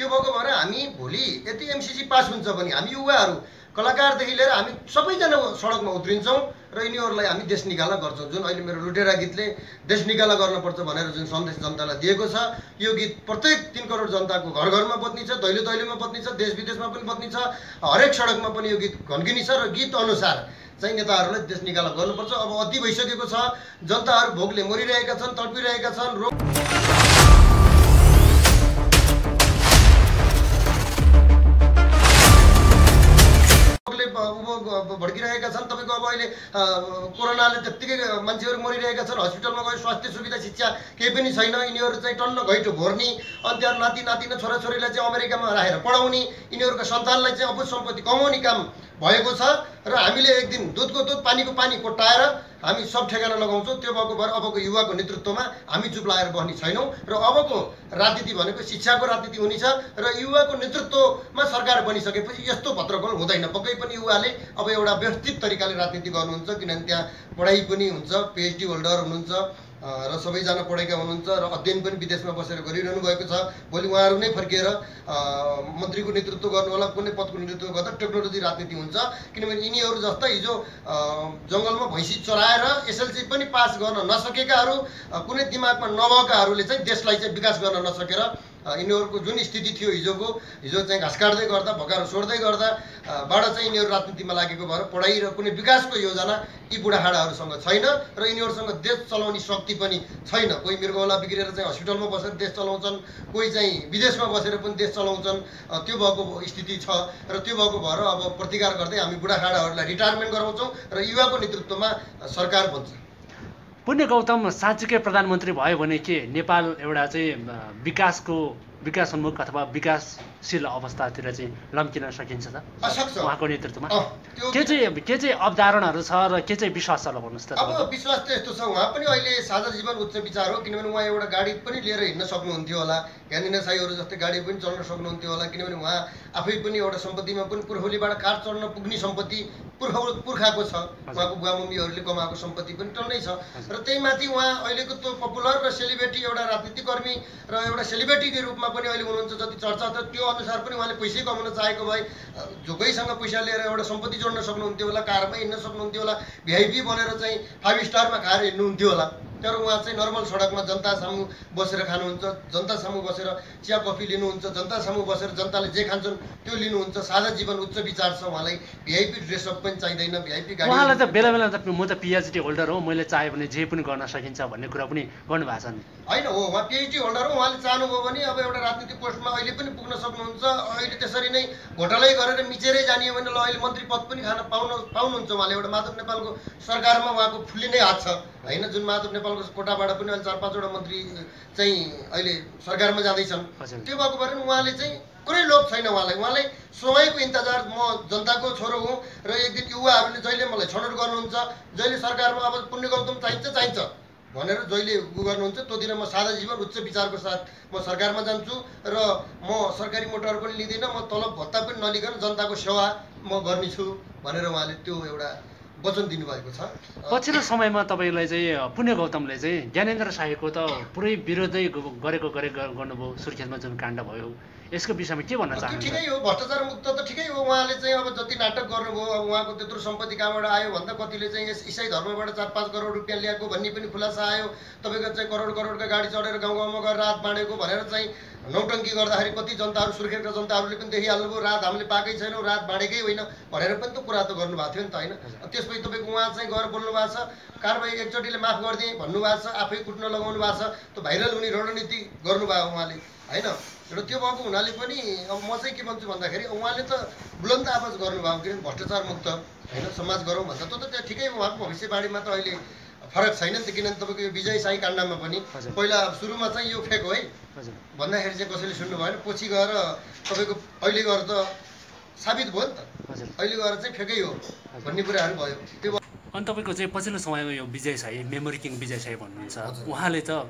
त्यो भएको भएर हामी भोलि यति एमसिसी पास हुन्छ भने हामी युवाहरू कलाकारदेखि लिएर हामी सबैजना सडकमा उत्रिन्छौँ र यिनीहरूलाई हामी देश निकाला गर्छौँ। जुन अहिले मेरो लुटेरा गीतले देश निकाला गर्नुपर्छ भनेर जुन सन्देश जनतालाई दिएको छ, यो गीत प्रत्येक 3 करोड जनताको घर घरमा बज्ने छ, दैलो दैलोमा बज्ने छ, देश विदेशमा पनि बज्ने छ, हरेक सडकमा पनि यो गीत घन्किने छ र गीत अनुसार चाहिँ नेताहरूलाई देश निकाला गर्नुपर्छ। अब अति भइसकेको छ, जनताहरू भोकले मरिरहेका छन्, तडपिरहेका छन्, भड्किरहेका छन्। तपाईँको अब अहिले कोरोनाले त्यत्तिकै मान्छेहरू मरिरहेका छन्, हस्पिटलमा गयो, स्वास्थ्य सुविधा शिक्षा केही पनि छैन, यिनीहरू चाहिँ टन्न घैँटो घोर्ने, अनि त्यहाँ नाति नातिना छोराछोरीलाई चाहिँ अमेरिकामा राखेर पढाउने, यिनीहरूका सन्तानलाई चाहिँ अबुझ सम्पत्ति कमाउने काम भएको छ र हामीले एक दिन दुधको दुध पानीको पानी कोट्टाएर हामी सब ठेगाना लगाउँछौँ। त्यो भएको भएर अबको युवाको नेतृत्वमा हामी चुप लागेर बस्ने छैनौँ र अबको राजनीति भनेको शिक्षाको राजनीति हुनेछ र युवाको नेतृत्वमा सरकार बनिसकेपछि यस्तो भद्रगोल हुँदैन। पक्कै पनि युवाले अब एउटा व्यवस्थित तरिकाले राजनीति गर्नुहुन्छ, किनभने त्यहाँ पढाइ पनि हुन्छ, पिएचडी होल्डर हुनुहुन्छ र सबैजना पढेका हुनुहुन्छ र अध्ययन पनि विदेशमा बसेर गरिरहनु भएको छ। भोलि उहाँहरू नै फर्किएर मन्त्रीको नेतृत्व गर्नु होला, कुनै पदको नेतृत्व गर्दा टेक्नोलोजी राजनीति हुन्छ। किनभने यिनीहरू जस्ता हिजो जङ्गलमा भैँसी चराएर एसएलसी पनि पास गर्न नसकेकाहरू, कुनै दिमागमा नभएकाहरूले चाहिँ देशलाई चाहिँ विकास गर्न नसकेर यिनीहरूको जुन स्थिति थियो हिजो चाहिँ घाँस काट्दै गर्दा, भगाएर छोड्दै गर्दा बाट चाहिँ यिनीहरू राजनीतिमा लागेको भएर पढाइ र कुनै विकासको योजना यी बुढाहाडाहरूसँग छैन र यिनीहरूसँग देश चलाउने शक्ति पनि छैन। कोही मृगौला बिग्रेर चाहिँ हस्पिटलमा बसेर देश चलाउँछन्, कोही चाहिँ विदेशमा बसेर पनि देश चलाउँछन्। त्यो भएको स्थिति छ र त्यो भएको भएर अब प्रतिकार गर्दै हामी बुढाहाडाहरूलाई रिटायरमेन्ट गराउँछौँ र युवाको नेतृत्वमा सरकार बन्छ। पुण्य गौतम साँच्चीकै प्रधानमन्त्री भयो भने के नेपाल एउटा चाहिँ विकासोन्मुख अथवा विकासशील अवस्थातिर चाहिँ लम्किन सकिन्छ त उहाँको नेतृत्वमा? के चाहिँ अवधारणाहरू छ र के चाहिँ विश्वास छ ल भन्नुहोस् त। अब विश्वास त यस्तो छ, उहाँ पनि अहिले साझा जीवन उच्च विचार हो, किनभने उहाँ एउटा गाडी पनि लिएर हिँड्न सक्नुहुन्थ्यो होला, ज्ञानेन्द्र साईहरू जस्तै गाडी पनि चल्न सक्नुहुन्थ्यो होला, किनभने उहाँ आफै पनि एउटा सम्पत्तिमा पनि पुर्खौलीबाट कार चढ्न पुग्ने सम्पत्ति पुर्खाको छ, उहाँको बुवा मम्मीहरूले कमाएको सम्पत्ति पनि टन्नै छ र त्यही माथि उहाँ अहिलेको त्यो पपुलर र सेलिब्रेटी एउटा राजनीतिक कर्मी र एउटा सेलिब्रेटीको रूपमा पनि अहिले हुनुहुन्छ। जति चर्चा छ त्यो अनुसार पनि उहाँले पैसै कमाउन चाहेको भए जोगैसँग पैसा लिएर एउटा सम्पत्ति जोड्न सक्नुहुन्थ्यो होला, कारमा हिँड्न सक्नुहुन्थ्यो होला, भिआइपी बनेर चाहिँ 5 स्टारमा खाएर हिँड्नुहुन्थ्यो होला। तर उहाँ चाहिँ नर्मल सडकमा जनता सामु बसेर खानुहुन्छ, जनता सामु बसेर चिया कफी लिनुहुन्छ, जनता सामु बसेर जनताले जे खान्छन् त्यो लिनुहुन्छ। साझा जीवन उच्च विचार छ उहाँलाई, भिआइपी ड्रेसअप पनि चाहिँदैन, भिआइपी गाडी। उहाँलाई त बेला बेला त म त पिएचडी होल्डर हो, मैले चाहे भने जे पनि गर्न सकिन्छ भन्ने कुरा पनि गर्नुभएको छ नि। होइन हो, उहाँ पिएचडी होल्डर हो, उहाँले चाहनुभयो भने अब एउटा राजनीतिक पोस्टमा अहिले पनि पुग्न सक्नुहुन्छ। अहिले त्यसरी नै घोटालै गरेर मिचेरै जानियो भने ल अहिले मन्त्री पद पनि खान पाउनुहुन्छ उहाँले। एउटा माधव नेपालको सरकारमा उहाँको फुल्लिनै हात छ होइन, जुन माधव नेपालको कोटाबाट पनि अहिले 4-5 वटा मन्त्री चाहिँ अहिले सरकारमा जाँदैछन्। त्यो भएको भएर उहाँले चाहिँ कुनै लोभ छैन उहाँलाई समयको इन्तजार। म जनताको छोरो हुँ र एक दिन युवाहरूले जहिले मलाई छनौट गर्नुहुन्छ, जहिले सरकारमा अब पुण्य गौतम चाहिन्छ भनेर जहिले गर्नुहुन्छ, त्यो दिन म साझा जीवन उच्च विचारको साथ म सरकारमा जान्छु र म सरकारी मोटर पनि लिँदिनँ, म तलब भत्ता पनि नलिकन जनताको सेवा म गर्नेछु भनेर उहाँले त्यो एउटा वचन दिनुभएको छ। पछिल्लो समयमा तपाईँलाई चाहिँ पुण्य गौतमले चाहिँ ज्ञानेन्द्र साईको त पुरै विरोधै गर्नुभयो, सुर्खेतमा जुन काण्ड भयो, यसको विषयमा के भन्न चाहनुहुन्छ? ठिकै हो, भ्रष्टाचार मुक्त त ठिकै हो। उहाँले चाहिँ अब जति नाटक गर्नुभयो, अब उहाँको त्यत्रो सम्पत्ति कहाँबाट आयो भन्दा कतिले चाहिँ यस इसाई धर्मबाट 4-5 करोड रुपियाँ ल्याएको भन्ने पनि खुलासा आयो। तपाईँको चाहिँ करोडका गाडी चढेर गाउँ गाउँमा गएर रात बाँडेको भनेर चाहिँ नौटङ्की गर्दाखेरि कति जनताहरू, सुर्खेतका जनताहरूले पनि देखिहाल्नुभयो, रात हामीले पाएकै छैनौँ, रात बाँडेकै होइन भनेर पनि त कुरा त गर्नुभएको थियो नि त होइन। त्यसपछि तपाईँको उहाँ चाहिँ गएर बोल्नु भएको छ, कारबाही एकचोटिले माफ गरिदिएँ भन्नुभएको छ, आफै कुट्न लगाउनु भएको छ, त्यो भाइरल हुने रणनीति गर्नुभयो उहाँले होइन। र त्यो भएको हुनाले पनि अब म चाहिँ के भन्छु भन्दाखेरि उहाँले त बुलन्द आवाज गर्नुभयो, किनभने भ्रष्टाचार मुक्त होइन समाज गरौँ भन्दा त त्यहाँ ठिकै उहाँको भविष्यवाणीमा त अहिले फरक छैन नि त। किनभने तपाईँको यो विजय साई काण्डमा पनि पहिला सुरुमा चाहिँ यो फेक हो है भन्दाखेरि चाहिँ कसैले सुन्नु भएन, पछि गएर तपाईँको अहिले गएर त साबित भयो नि त, अहिले गएर चाहिँ फेकै हो भन्ने कुराहरू भयो। त्यो अनि तपाईँको चाहिँ पछिल्लो समयमा यो विजय साई, मेमोरी किङ विजय साई भन्नुहुन्छ, उहाँले त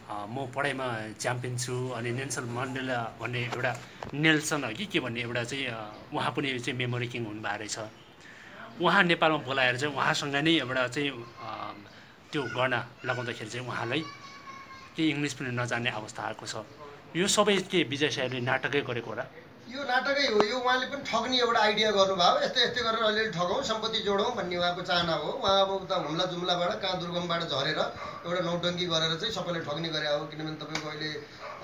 म पढाइमा च्याम्पियन छु अनि नेल्सन मण्डेला भन्ने एउटा नेल्सन हो कि के भन्ने एउटा चाहिँ उहाँ पनि चाहिँ मेमोरी किङ हुनुभएको रहेछ। उहाँ नेपालमा बोलाएर चाहिँ उहाँसँग नै एउटा चाहिँ त्यो गर्न लगाउँदाखेरि चाहिँ उहाँलाई केही इङ्ग्लिस पनि नजान्ने अवस्था आएको छ। यो सबै के विजय साईले नाटकै गरेको होला? यो नाटकै हो। यो उहाँले पनि ठग्ने एउटा आइडिया गर्नुभयो, यस्तै यस्तै गरेर अलिअलि ठगौँ, सम्पत्ति जोडौँ भन्ने उहाँको चाहना हो। उहाँ अब उता हुम्ला जुम्लाबाट कहाँ दुर्गमबाट झरेर एउटा नौटङ्की गरेर चाहिँ सबैले ठग्ने गरे हो। किनभने तपाईँको अहिले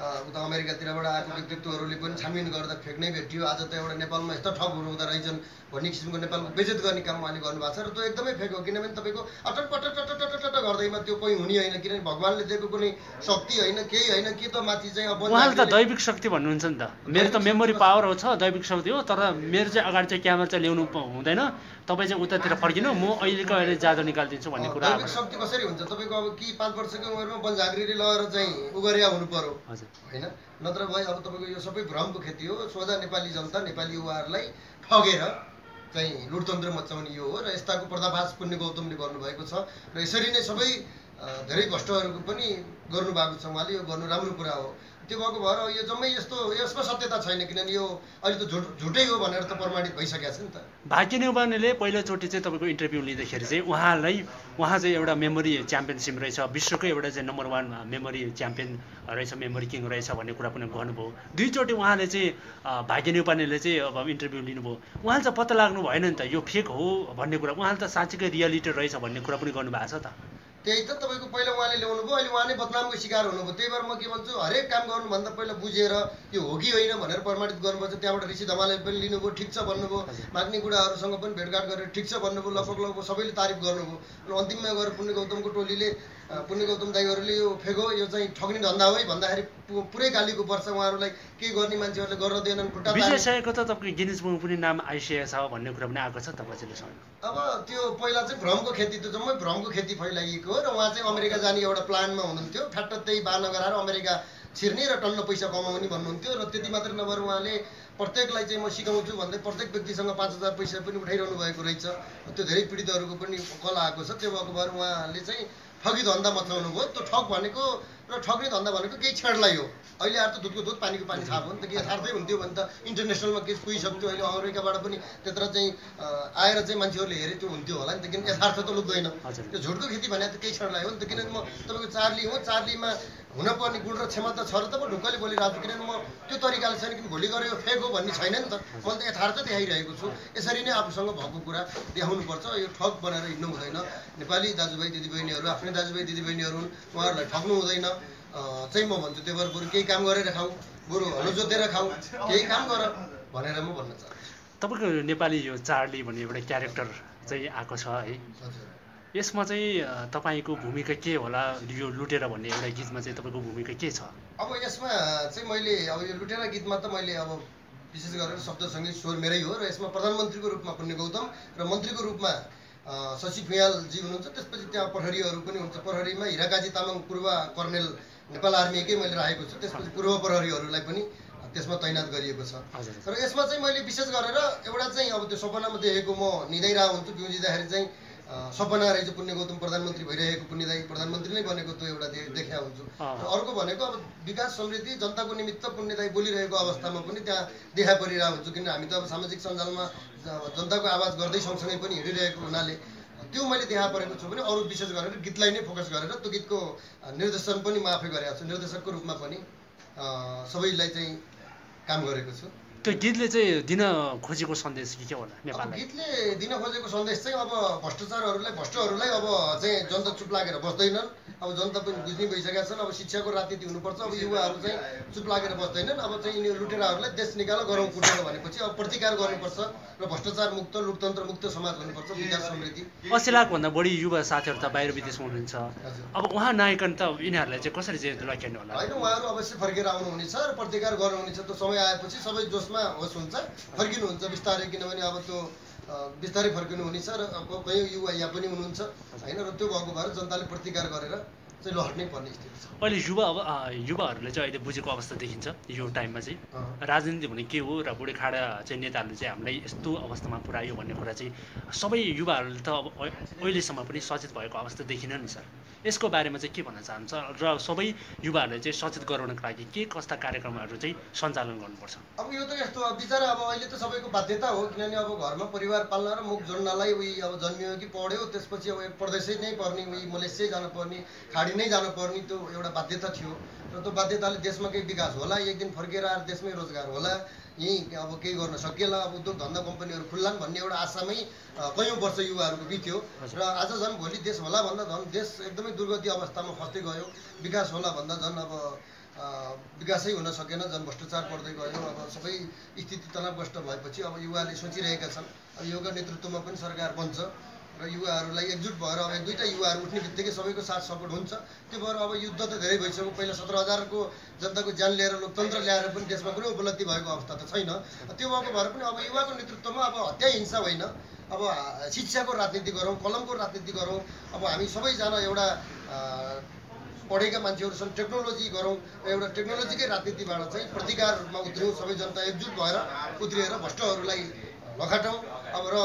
उता अमेरिकातिरबाट आएको व्यक्तित्वहरूले पनि छानबिन गर्दा फेक नै भेटियो। आज त एउटा नेपालमा यस्तो ठगहरू हुँदो रहेछन् भन्ने किसिमको नेपालको बेइज्जत गर्ने काम उहाँले गर्नुभएको छ र त्यो एकदमै फेक हो। किनभने तपाईँको अटटपटट गर्दैमा त्यो कोही हुने होइन, किनभने भगवान्ले दिएको कुनै शक्ति होइन, केही होइन, के त माथि चाहिँ अब उहाँले त दैविक शक्ति भन्नुहुन्छ नि त। मेरो त मेमोरी पावर हो, छ दैविक शक्ति हो, तर मेरो चाहिँ अगाडि चाहिँ क्यामेरा चाहिँ ल्याउनु हुँदैन, तपाईँ चाहिँ उतातिर फर्किनु, म अहिलेको अहिले जादु निकालिदिन्छु भन्ने कुरा। दैविक शक्ति कसरी हुन्छ? तपाईँको अब कि 5 वर्षको उमेरमा वनझाग्रीले लगेर चाहिँ उगरिया हुनु पर्यो होइन? नत्र भए अब तपाईँको यो सबै भ्रमको खेती हो। सोझा नेपाली जनता, नेपाली युवाहरूलाई ठगेर चाहिँ लुटतन्त्र मचाउने यो हो र यस्ताको पर्दाफास पुण्य गौतमले गर्नुभएको छ र यसरी नै सबै धेरै भ्रष्टहरूको पनि गर्नुभएको छ उहाँले। यो गर्नु राम्रो कुरा हो। त्यो भएको भएर यो जम्मै यस्तो, यसमा सत्यता छैन, किनभने यो अहिले त झुटै हो भनेर त प्रमाणित भइसकेको छ नि त। भाग्य न्यौपानेले पहिलोचोटि चाहिँ तपाईँको इन्टरभ्यू लिँदाखेरि चाहिँ उहाँ चाहिँ एउटा मेमोरी च्याम्पियनसिप रहेछ, विश्वकै एउटा चाहिँ नम्बर 1 मेमोरी च्याम्पियन रहेछ, मेमोरी किङ रहेछ भन्ने कुरा पनि गर्नुभयो। दुईचोटि उहाँले चाहिँ भाग्य न्यौपानेले चाहिँ अब इन्टरभ्यू लिनुभयो, उहाँले चाहिँ पत्ता लाग्नु भएन नि त यो फेक हो भन्ने कुरा, उहाँले त साँच्चीकै रियालिटी रहेछ भन्ने कुरा पनि गर्नुभएको छ त। त्यही त तपाईँको पहिला उहाँले ल्याउनु भयो, अहिले उहाँ नै बदनामको शिकार हुनुभयो। त्यही भएर म के भन्छु, हरेक काम गर्नुभन्दा पहिला बुझेर यो हो कि होइन भनेर प्रमाणित गर्नुपर्छ। त्यहाँबाट ऋषि धमालले पनि लिनुभयो, ठिक छ भन्नुभयो, माग्ने बुढाहरूसँग पनि भेटघाट गरेर ठिक छ भन्नुभयो, लगभग सबैले तारिफ गर्नुभयो। र अन्तिममा गएर पुण्य गौतमको टोलीले, पुण्य गौतम दाईहरूले यो फेक हो, यो चाहिँ ठग्ने धन्दा हो है भन्दाखेरि पुरै गालीको पर्छ उहाँहरूलाई। के गर्ने मान्छेहरूले गर्न दिएनन्, खुट्टा विजय साईको त तपाईँको गिनिज बुकमा पनि नाम आइसकेको छ भन्ने कुरा पनि आएको छ तपाईँसँग। अब त्यो पहिला चाहिँ भ्रमको खेती, त जम्मै भ्रमको खेती फैलाइएको हो र उहाँ चाहिँ अमेरिका जाने एउटा प्लानमा हुनुहुन्थ्यो। ठ्याट्ट त्यही बाना गराएर अमेरिका छिर्ने र टन्न पैसा कमाउने भन्नुहुन्थ्यो। र त्यति मात्र नभएर उहाँले प्रत्येकलाई चाहिँ म सिकाउँछु भन्दै प्रत्येक व्यक्तिसँग 5,000 पैसा पनि उठाइरहनु भएको रहेछ। त्यो धेरै पीडितहरूको पनि कल आएको छ। त्यो भएको भएर उहाँले चाहिँ ठगी धन्दा मचाउनु भयो। त्यो ठग भनेको र ठग्ने धन्दा भनेको केही छेडलाई हो। अहिले आएर त दुधको दुध पानीको पानी थाहा भयो नि त। के यथार्थै हुन्थ्यो भने त इन्टरनेसनलमा केस पुगिसक्थ्यो। अहिले अमेरिकाबाट पनि त्यत्र चाहिँ आएर चाहिँ मान्छेहरूले हेरे त्यो हुन्थ्यो होला नि त, किन यथार्थ त लुक्दैन। त्यो झुटको खेती भने त केही छेडलाई हो नि त। किनभने म तपाईँको चार्ली हो, चार्लीमा हुनपर्ने गुण र क्षमता छ र त म ढुक्कले बोलिरहेको छु। किनभने म त्यो तरिकाले छैन, किन भोलि गएर यो फेक हो भन्ने छैन नि त। मैले त यथार्थ देखाइरहेको छु। यसरी नै आफूसँग भएको कुरा देखाउनुपर्छ। यो ठग बनाएर हिँड्नु हुँदैन। नेपाली दाजुभाइ दिदीबहिनीहरू, आफ्नै दाजुभाइ दिदीबहिनीहरू हुन्, उहाँहरूलाई ठग्नु हुँदैन चाहिँ म भन्छु। त्यही भएर बरु केही काम गरेर खाऊ, बरु हलो जोतेर खाऊ, केही काम गर भनेर म भन्न चाहन्छु। तपाईँको नेपाली यो चार्ली भन्ने एउटा क्यारेक्टर चाहिँ आएको छ है, यसमा चाहिँ तपाईँको भूमिका के होला? यो लुटेर भन्ने एउटा गीतमा चाहिँ तपाईँको भूमिका के छ? अब यसमा चाहिँ मैले अब यो लुटेर गीतमा त मैले अब विशेष गरेर शब्द सङ्गीत स्वर मेरै हो र यसमा प्रधानमन्त्रीको रूपमा पुण्य गौतम र मन्त्रीको रूपमा शशि भुइँयालजी हुनुहुन्छ। त्यसपछि त्यहाँ प्रहरीहरू पनि हुन्छ। प्रहरीमा हिराकाजी तामाङ पूर्व कर्नेल नेपाल आर्मीकै मैले राखेको छु। त्यसपछि पूर्व प्रहरीहरूलाई पनि त्यसमा तैनात गरिएको छ। र यसमा चाहिँ मैले विशेष गरेर एउटा चाहिँ अब त्यो सपनामा देखेको म निदाइरहेको हुन्छु। बिउजिँदाखेरि चाहिँ सपना रहेछ पुण्य गौतम प्रधानमन्त्री भइरहेको, पुण्यदायी प्रधानमन्त्री नै बनेको त्यो एउटा देखा हुन्छु। र अर्को भनेको अब विकास समृद्धि जनताको निमित्त पुण्यदायी बोलिरहेको अवस्थामा पनि त्यहाँ देखा परिरहेको हुन्छु। किन हामी त अब सामाजिक सञ्जालमा जनताको आवाज गर्दै सँगसँगै पनि हिँडिरहेको हुनाले त्यो मैले देखा परेको छु। भने अरू विशेष गरेर गीतलाई नै फोकस गरेर त्यो गीतको निर्देशन पनि म आफै गरेको छु। निर्देशकको रूपमा पनि सबैलाई चाहिँ काम गरेको छु। त्यो गीतले चाहिँ दिन खोजेको सन्देश के होला नेपाललाई? गीतले दिन खोजेको सन्देश चाहिँ अब भ्रष्टहरूलाई अब चाहिँ जनता चुप लागेर बस्दैनन्। अब जनता पनि बुझ्ने भइसकेका छन्। अब शिक्षाको राजनीति हुनुपर्छ। अब युवाहरू चाहिँ चुप लागेर बस्दैनन्। अब चाहिँ यिनीहरू लुटेराहरूलाई देश निकाल गरौँ कुटेर भनेपछि अब प्रतिकार गर्नुपर्छ र भ्रष्टाचार मुक्त, लोकतन्त्र मुक्त समाज हुनुपर्छ, विकास समृद्धि। 80 लाखभन्दा बढी युवा साथीहरू त बाहिर विदेशमा हुनुहुन्छ। अब उहाँ नायकन त यिनीहरूलाई चाहिँ कसरी चाहिँ लक्ष्याउने होला? होइन, उहाँहरू अवश्य फर्केर आउनुहुनेछ र प्रतिकार गर्नुहुनेछ। त्यो समय आएपछि सबै जोसमा होस् हुन्छ, फर्किनुहुन्छ बिस्तारै। किनभने अब त्यो बिस्तारै फर्किनु हुनेछ र कयौँ युवा यहाँ पनि हुनुहुन्छ होइन। र त्यो भएको भएर जनताले प्रतिकार गरेर चाहिँ लड्नै पर्ने स्थिति छ। अहिले युवाहरूले चाहिँ अहिले बुझेको अवस्था देखिन्छ यो टाइममा चाहिँ राजनीति भने के हो र बुढेखाडा चाहिँ नेताहरूले चाहिँ हामीलाई यस्तो अवस्थामा पुर्यायो भन्ने कुरा चाहिँ सबै युवाहरूले त अब अहिलेसम्म पनि सचेत भएको अवस्था देखिन नि सर। यसको बारेमा चाहिँ के भन्न चाहन्छ र सबै युवाहरूले चाहिँ सचेत गराउनको लागि के कस्ता कार्यक्रमहरू चाहिँ सञ्चालन गर्नुपर्छ? अब यो त यस्तो बिचरा अब अहिले त सबैको बाध्यता हो। किनभने अब घरमा परिवार पाल्न र मुख जोड्नलाई उही अब जन्मियो कि पढ्यो, त्यसपछि अब परदेशै नै पर्ने, उही मलेसिया जानुपर्ने, खाडी नै जानुपर्ने त्यो एउटा बाध्यता थियो। र र त्यो बाध्यताले देशमा केही विकास होला, एक दिन फर्केर आएर देशमै रोजगार होला, यहीँ अब केही गर्न सकिएला, अब उद्योग धन्दा कम्पनीहरू खुल्लान् भन्ने एउटा आशामै कयौँ वर्ष युवाहरूको बित्यो र आज झन् भोलि देश होला भन्दा झन् देश एकदमै दुर्गति अवस्थामा फस्दै गयो। विकास होला भन्दा झन् अब विकासै हुन सकेन, झन् भ्रष्टाचार बढ्दै गयो। अब सबै स्थिति तनावग्रस्त भएपछि अब युवाले सोचिरहेका छन् अब योगा नेतृत्वमा पनि सरकार बन्छ र युवाहरूलाई एकजुट भएर अब एक दुईवटा युवाहरू उठ्ने बित्तिकै सबैको साथ सपोर्ट हुन्छ। त्यो भएर अब युद्ध त धेरै भइसक्यो, पहिला 17,000को जनताको ज्यान लिएर लोकतन्त्र ल्याएर पनि देशमा कुनै उपलब्धि भएको अवस्था त छैन। त्यो भएको भएर पनि अब युवाको नेतृत्वमा अब हत्या हिंसा होइन, अब शिक्षाको राजनीति गरौँ, कलमको राजनीति गरौँ। अब हामी सबैजना एउटा पढेका मान्छेहरू छन्, टेक्नोलोजी गरौँ, एउटा टेक्नोलोजीकै राजनीतिबाट चाहिँ प्रतिकारमा उत्रियौँ, सबै जनता एकजुट भएर उत्रिएर भ्रष्टहरूलाई लखाटौँ अब र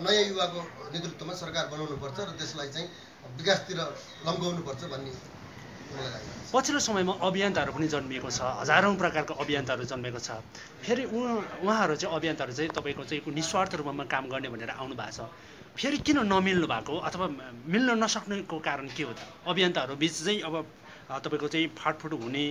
नयाँ युवाको नेतृत्वमा सरकार बनाउनुपर्छ र देशलाई चाहिँ विकासतिर लम्काउनुपर्छ भन्ने मलाई लाग्छ। पछिल्लो समयमा अभियन्ताहरू पनि जन्मिएको छ, हजारौँ प्रकारको अभियन्ताहरू जन्मेको छ। फेरि उहाँहरू चाहिँ अभियन्ताहरू चाहिँ तपाईँको चाहिँ निस्वार्थ रूपमा काम गर्ने भनेर आउनु भएको छ। फेरि किन नमिल्नु भएको अथवा मिल्न नसक्नेको कारण के हो त? अभियन्ताहरू बिच चाहिँ अब तपाईँको चाहिँ फाटफुट हुने,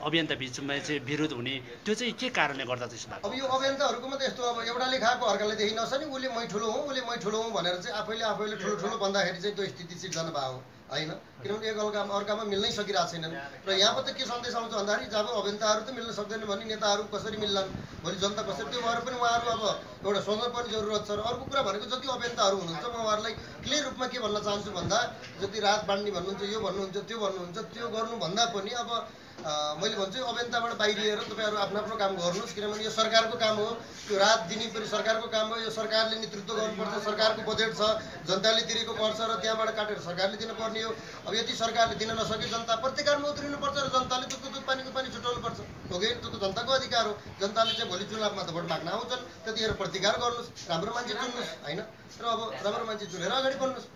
अभियन्ता बिचमा चाहिँ विरोध हुने, त्यो चाहिँ के कारणले गर्दा त्यसो भएको? अब यो अभियन्ताहरूकोमा त यस्तो अब एउटाले खाएको अर्काले देखि नसक्ने, उसले मै ठुलो हुँ भनेर चाहिँ आफैले ठुलो भन्दाखेरि चाहिँ त्यो स्थिति सिर्जना भयो होइन। किनभने एक अर्कामा मिल्नै सकिरहेको छैनन् र यहाँबाट के सन्देश आउँछ भन्दाखेरि जब अभियन्ताहरू त मिल्न सक्दैन भने नेताहरू कसरी मिल्लान्, भोलि जनता कसरी? त्यो भएर पनि उहाँहरू अब एउटा सोच्न पनि जरुरत छ। र अर्को कुरा भनेको जति अभियन्ताहरू हुनुहुन्छ म उहाँहरूलाई क्लियर रूपमा के भन्न चाहन्छु भन्दा जति रात बाँड्ने भन्नुहुन्छ, यो भन्नुहुन्छ, त्यो भन्नुहुन्छ, त्यो गर्नुभन्दा पनि अब मैले भन्छु अभियन्ताबाट बाहिरिएर तपाईँहरू आफ्नो आफ्नो काम गर्नुहोस्। किनभने यो सरकारको काम हो, त्यो रात दिनी पनि सरकारको काम हो। यो सरकारले नेतृत्व गर्नुपर्छ, सरकारको बजेट छ, जनताले तिरेको पर्छ र त्यहाँबाट काटेर सरकारले दिनुपर्ने हो। अब यति सरकारले दिन नसके जनता प्रतिकारमा उत्रिनुपर्छ र जनताले दुधको दुध पानीको पानी छुट्याउनुपर्छ। ओके, त्यो त जनताको अधिकार हो। जनताले चाहिँ भोलि चुनावमा त भोट माग्न आउँछन्, त्यतिखेर प्रतिकार गर्नुहोस्, राम्रो मान्छे चुन्नुहोस् होइन, र अब राम्रो मान्छे चुनेर अगाडि बढ्नुहोस्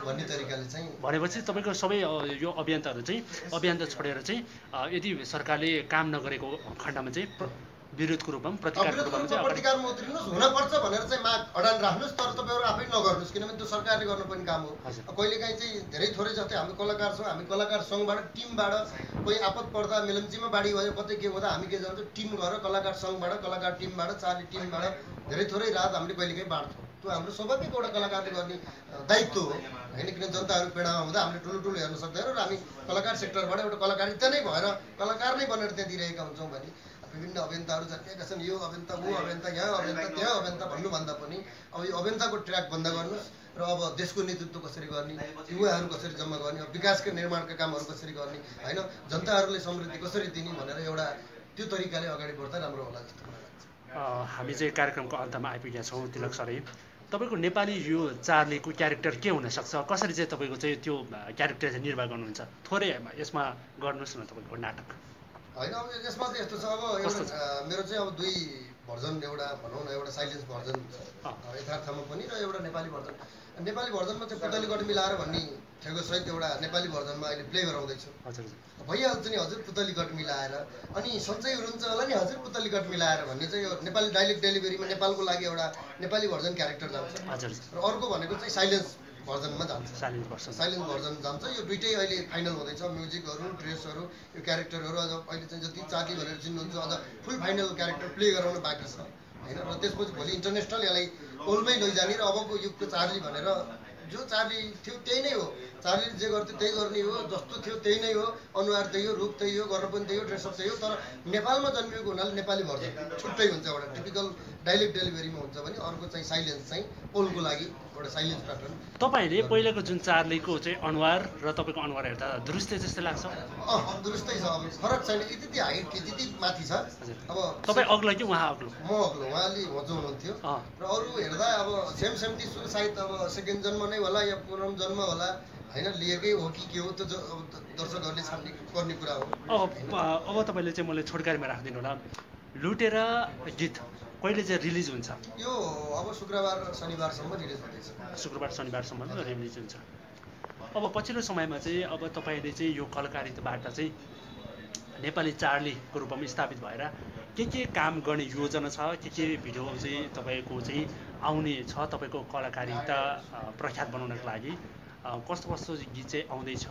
भन्ने तरिकाले चाहिँ। भनेपछि तपाईँको सबै यो अभियन्ताहरू चाहिँ अभियन्ता छोडेर चाहिँ यदि सरकारले काम नगरेको खण्डमा चाहिँ विरोधको रूपमा प्रतिकारको रूपमा चाहिँ प्रतिकारमा उत्रिनुहोस्, हुनपर्छ भनेर चाहिँ माग अडान राख्नुहोस्, तर तपाईँहरू आफै नगर्नुहोस्। किनभने त्यो सरकारले गर्नुपर्ने काम हो। कहिलेकाहीँ चाहिँ धेरै थोरै जस्तै हामी कलाकार छौँ, हामी कलाकार सङ्घबाट टिमबाट कोही आपत पर्दा मेलम्चीमा बाढी भयो कतै के हुँदा हामी के जान्छौँ टिम गरेर कलाकार सङ्घबाट कलाकार टिमबाट चार्ली टिमबाट धेरै थोरै राहत हामीले कहिलेकाहीँ बाँड्छौँ। त्यो हाम्रो स्वाभाविक एउटा कलाकारले गर्ने दायित्व हो होइन। किन जनताहरू पीडामा हुँदा हामीले ठुलो हेर्न सक्दैनौँ र हामी कलाकार सेक्टरबाट एउटा कलाकारिता नै भएर कलाकार नै बनेर त्यहाँ दिइरहेका हुन्छौँ भने विभिन्न अभियन्ताहरू जन्मिएका छन्। यो अभियन्ता ऊ अभियन्ता यहाँ अभियन्ता त्यहाँ अभियन्ता भन्नुभन्दा पनि अब यो अभियन्ताको ट्र्याक बन्द गर्नुहोस् र अब देशको नेतृत्व कसरी गर्ने, युवाहरू कसरी जम्मा गर्ने, विकासका निर्माणका कामहरू कसरी गर्ने होइन, जनताहरूले समृद्धि कसरी दिने भनेर एउटा त्यो तरिकाले अगाडि बढ्दा राम्रो होला जस्तो मलाई लाग्छ। हामी चाहिँ कार्यक्रमको अन्तमा आइपुगेका छौँ। तिलक सरै, तपाईँको नेपाली यो चार्लीको क्यारेक्टर के हुनसक्छ, कसरी चाहिँ तपाईँको चाहिँ त्यो क्यारेक्टर चाहिँ निर्वाह गर्नुहुन्छ? थोरै यसमा गर्नुहोस् न तपाईँको नाटक। होइन अब यसमा चाहिँ यस्तो छ, अब एउटा मेरो चाहिँ अब दुई भर्जन, एउटा भनौँ न एउटा साइलेन्स भर्जन छ यथार्थमा पनि र एउटा नेपाली भर्जन। नेपाली भर्जनमा चाहिँ पुतलीगढ मिलाएर भन्ने ठेगोसहित एउटा नेपाली भर्जनमा अहिले प्ले गराउँदैछु। भइहाल्छ नि हजुर पुतलीगढ मिलाएर, अनि सन्चै हुनुहुन्छ होला नि हजुर पुतलीगढ मिलाएर भन्ने चाहिँ यो नेपाली डाइलेक्ट डेलिभरीमा नेपालको लागि एउटा नेपाली भर्जन क्यारेक्टर जान्छ र अर्को भनेको चाहिँ साइलेन्स भर्जनमा जान्छ। साइलेन्स भर्जन जान्छ। यो दुइटै अहिले फाइनल हुँदैछ। म्युजिकहरू, ड्रेसहरू, यो क्यारेक्टरहरू अझ अहिले चाहिँ जति चार्ली भनेर चिन्नुहुन्छ अझ फुल फाइनल क्यारेक्टर प्ले गराउन बाँकी छ होइन। र त्यसपछि भोलि इन्टरनेसनल यसलाई ओल्डमै लैजाने र अबको युगको चार्ली भनेर जो चार्ली थियो त्यही नै हो, चार्लीले जे गर्थ्यो त्यही गर्ने हो, जस्तो थियो त्यही नै हो, अनुहार त्यही हो, रूप त्यही हो, गर्न पनि त्यही हो, ड्रेसअप त्यही हो। तर नेपालमा जन्मिएको हुनाले नेपाली भर्जन छुट्टै हुन्छ, एउटा टिपिकल डाइलेक्ट डेलिभरीमा हुन्छ भने अर्को चाहिँ साइलेन्स चाहिँ पोलको लागि एउटा साइलेन्स प्याटर्न। तपाईँले पहिलाको जुन चार्लीको चाहिँ अनुहार र तपाईँको अनुहार हेर्दा दुरुस्तै जस्तै लाग्छ? दुरुस्तै छ, अब फरक छैन। यति हाइट त्यति माथि छ। अब तपाईँ अग्लो कि उहाँ अग्लो? म अग्लो, उहाँले होचो हुनुहुन्थ्यो र अरू हेर्दा अब सेम ती सायद अब सेकेन्ड जन्म नै होला या पुनः जन्म होला होइन, लिएकै हो कि के हो त्यो दर्शकहरूले छान्ने गर्ने कुरा हो। अब तपाईँले चाहिँ मलाई छोटकारीमा राखिदिनु होला, लुटेर गीत कहिले चाहिँ रिलिज हुन्छ? यो अब शुक्रबार शनिबारसम्म रिलिज हुँदैछ। शुक्रबार शनिबारसम्म रिलिज हुन्छ। अब पछिल्लो समयमा चाहिँ अब तपाईँले चाहिँ यो कलाकारिताबाट चाहिँ नेपाली चार्लीको रूपमा स्थापित भएर के काम गर्ने योजना छ, के भिडियो चाहिँ तपाईँको चाहिँ आउने छ तपाईँको कलाकारिता प्रख्यात बनाउनको लागि? कस्तो गीत चाहिँ आउँदैछ?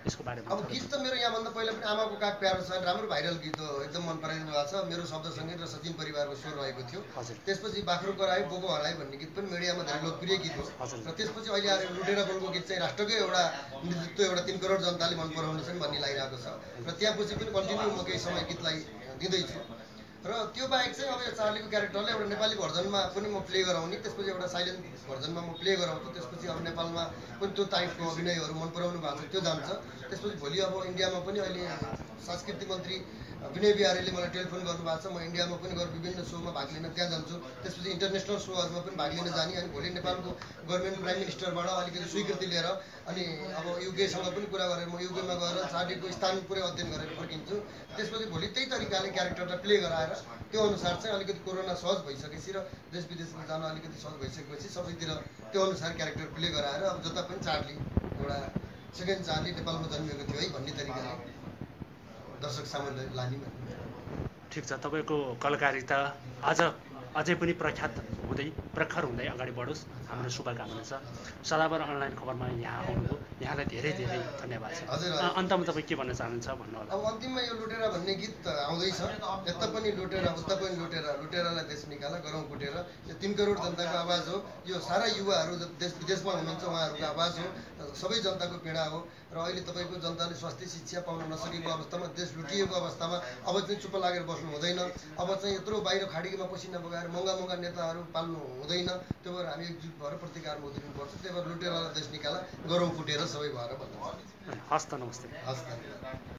यसको बारेमा अब गीत त मेरो यहाँभन्दा पहिला पनि आमाको काग प्यारो छ राम्रो भाइरल गीत हो, एकदम मन पराइदिनु भएको छ। मेरो शब्द सङ्गीत र सचिन परिवारको स्वर रहेको थियो। हजुर त्यसपछि बाख्रो करायो बोको हरायो भन्ने गीत पनि मिडियामा धेरै लोकप्रिय गीत हो। हजुर र त्यसपछि अहिले आएर लुटेर बोलको गीत चाहिँ राष्ट्रकै एउटा नेतृत्व, एउटा 3 करोड जनताले मन पराउनेछन् भन्ने लागिरहेको छ। र त्यहाँपछि पनि कन्टिन्यू म केही समय गीतलाई दिँदैछु। र त्यो बाहेक चाहिँ अब यो चार्लीको क्यारेक्टरले एउटा नेपाली भर्जनमा पनि म प्ले गराउने, त्यसपछि एउटा साइलेन्ट भर्जनमा म प्ले गराउँछु। त्यसपछि अब नेपालमा पनि त्यो टाइपको अभिनयहरू मन पराउनु भएको छ, त्यो जान्छ। त्यसपछि भोलि अब इन्डियामा पनि अहिले सांस्कृतिक मन्त्री विनय बिहारीले मलाई टेलिफोन गर्नुभएको छ। म इन्डियामा पनि गएर विभिन्न सोमा भाग लिन त्यहाँ जान्छु। त्यसपछि इन्टरनेसनल सोहरूमा पनि भाग लिन जाने, अनि भोलि नेपालको गभर्मेन्ट प्राइम मिनिस्टरबाट अलिकति स्वीकृति लिएर अनि अब युकेसँग पनि कुरा गरेर म युकेमा गएर चार्लीको स्थान पुरै अध्ययन गरेर फर्किन्छु। त्यसपछि भोलि त्यही तरिकाले क्यारेक्टरलाई प्ले गराएर त्यो अनुसार चाहिँ अलिकति कोरोना सहज भइसकेपछि र देश विदेशमा जान अलिकति सहज भइसकेपछि सबैतिर त्यो अनुसार क्यारेक्टर प्ले गराएर अब जता पनि चार्ली एउटा सेकेन्ड चार्ली नेपालमा जन्मिएको थियो है भन्ने तरिकाले दर्शक सामु लाने। ठिक छ, तपाईँको कलाकारिता अझै पनि प्रखर हुँदै अगाडि बढोस्, हाम्रो शुभकामना छ। सदाबर अनलाइन खबरमा यहाँ आउनुभयो, यहाँलाई धेरै धेरै धन्यवाद छ। हजुर अन्तमा तपाईँ के भन्न चाहनुहुन्छ भन्नु होला। अब अन्तिममा यो लुटेरा भन्ने गीत आउँदैछ। यता पनि लुटेरा उता पनि लुटेरा, लुटेरालाई देश निकाला गरौँ कुटेर। यो 3 करोड जनताको आवाज हो। यो सारा युवाहरू देश विदेशमा हुनुहुन्छ उहाँहरूको आवाज हो, सबै जनताको पीडा हो। र अहिले तपाईँको जनताले स्वास्थ्य शिक्षा पाउन नसकेको अवस्थामा, देश लुटिएको अवस्थामा अब चाहिँ चुप्प लागेर बस्नु हुँदैन। अब चाहिँ यत्रो बाहिर खाडीमा पसिना बगाएर महँगा नेताहरू पाल्नु हुँदैन। त्यो भएर हामी एकजुट भएर प्रतिकारमा उत्रिनुपर्छ। त्यही भएर लुटेरालाई देश निकाला गरौँ कुटेर सबै भएर भन्नु। हस् त, नमस्ते। हस् त।